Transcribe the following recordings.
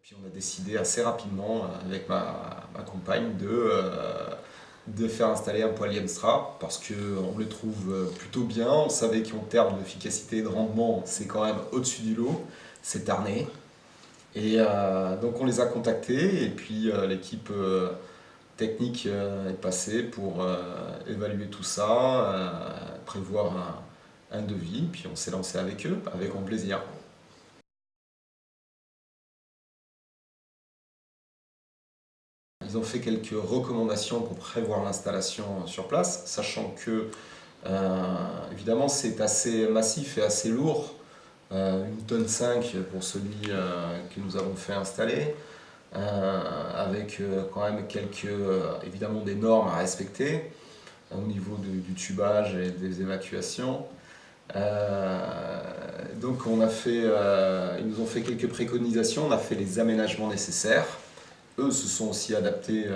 Puis on a décidé assez rapidement avec ma compagne de faire installer un poêle Yemstra parce qu'on le trouve plutôt bien. On savait qu'en termes d'efficacité et de rendement, c'est quand même au-dessus du lot, c'est Tarné. Et donc on les a contactés et puis l'équipe technique est passée pour évaluer tout ça, prévoir un devis, puis on s'est lancé avec eux, avec grand plaisir. Ils ont fait quelques recommandations pour prévoir l'installation sur place, sachant que évidemment c'est assez massif et assez lourd, 1,5 tonne pour celui que nous avons fait installer, avec quand même quelques évidemment des normes à respecter au niveau du tubage et des évacuations. Donc on a fait, ils nous ont fait quelques préconisations, on a fait les aménagements nécessaires. Eux se sont aussi adaptés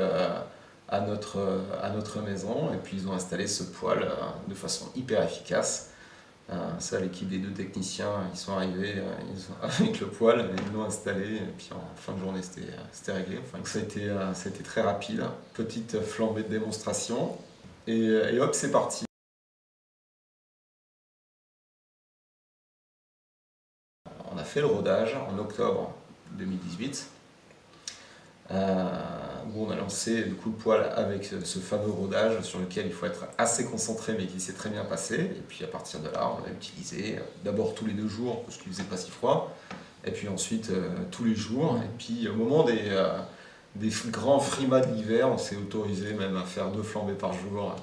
à notre maison et puis ils ont installé ce poêle de façon hyper efficace. Ça, l'équipe des 2 techniciens, ils sont arrivés avec le poêle, ils l'ont installé et puis en fin de journée c'était réglé. Enfin, ça a été très rapide, petite flambée de démonstration et hop, c'est parti. On a fait le rodage en octobre 2018. Où on a lancé du coup le poêle avec ce fameux rodage sur lequel il faut être assez concentré mais qui s'est très bien passé. Et puis à partir de là, on l'a utilisé d'abord tous les 2 jours parce qu'il faisait pas si froid, et puis ensuite tous les jours. Et puis au moment des grands frimas de l'hiver, on s'est autorisé même à faire 2 flambées par jour,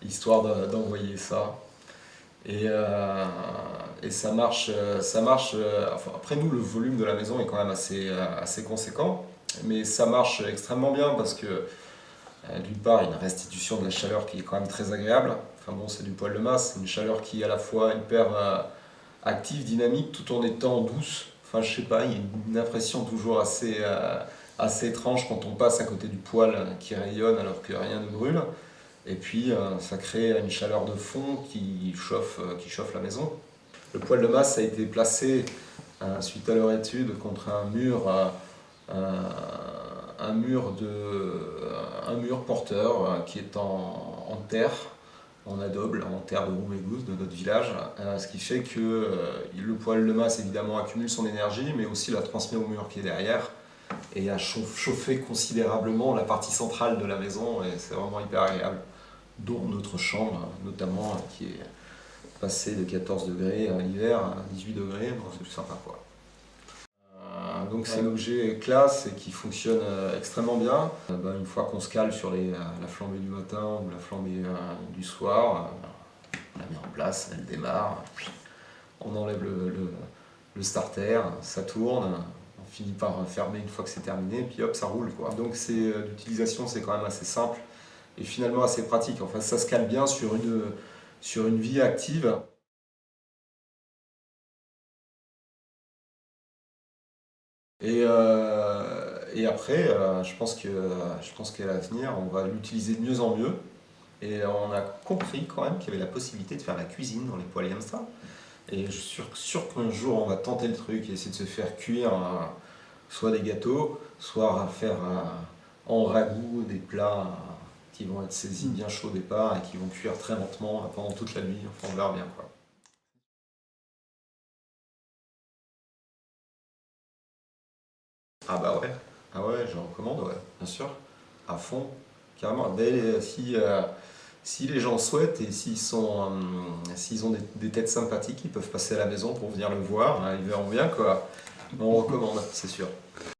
histoire d'envoyer ça. Et ça marche. Enfin, après nous, le volume de la maison est quand même assez conséquent. Mais ça marche extrêmement bien parce que d'une part, il y a une restitution de la chaleur qui est quand même très agréable. Enfin bon, c'est du poêle de masse, c'est une chaleur qui est à la fois hyper active, dynamique, tout en étant douce. Enfin, je sais pas, il y a une impression toujours assez étrange quand on passe à côté du poêle qui rayonne alors que rien ne brûle. Et puis, ça crée une chaleur de fond qui chauffe la maison. Le poêle de masse a été placé, suite à leur étude, contre un mur porteur qui est en terre, en adobe, en terre de Roumégouz, de notre village, ce qui fait que le poêle de masse évidemment accumule son énergie, mais aussi la transmet au mur qui est derrière, et a chauffé considérablement la partie centrale de la maison, et c'est vraiment hyper agréable, dont notre chambre notamment, qui est passée de 14 degrés à l'hiver à 18 degrés, donc c'est plus sympa quoi. Donc c'est un objet classe et qui fonctionne extrêmement bien. Une fois qu'on se cale sur la flambée du matin ou la flambée du soir, on la met en place, elle démarre, on enlève le starter, ça tourne, on finit par fermer une fois que c'est terminé, puis hop, ça roule quoi. Donc l'utilisation c'est quand même assez simple et finalement assez pratique. Enfin, ça se cale bien sur une vie active. Et après, je pense qu'à l'avenir, on va l'utiliser de mieux en mieux. Et on a compris quand même qu'il y avait la possibilité de faire la cuisine dans les poêles Yamstra. Et je suis sûr qu'un jour, on va tenter le truc et essayer de se faire cuire soit des gâteaux, soit faire en ragoût des plats qui vont être saisis bien chauds au départ et qui vont cuire très lentement pendant toute la nuit. Enfin, on verra bien quoi. Ah ouais, je recommande, ouais, bien sûr, à fond, carrément. Si les gens souhaitent et s'ils ont des têtes sympathiques, ils peuvent passer à la maison pour venir le voir, hein, ils verront bien quoi. On recommande, c'est sûr.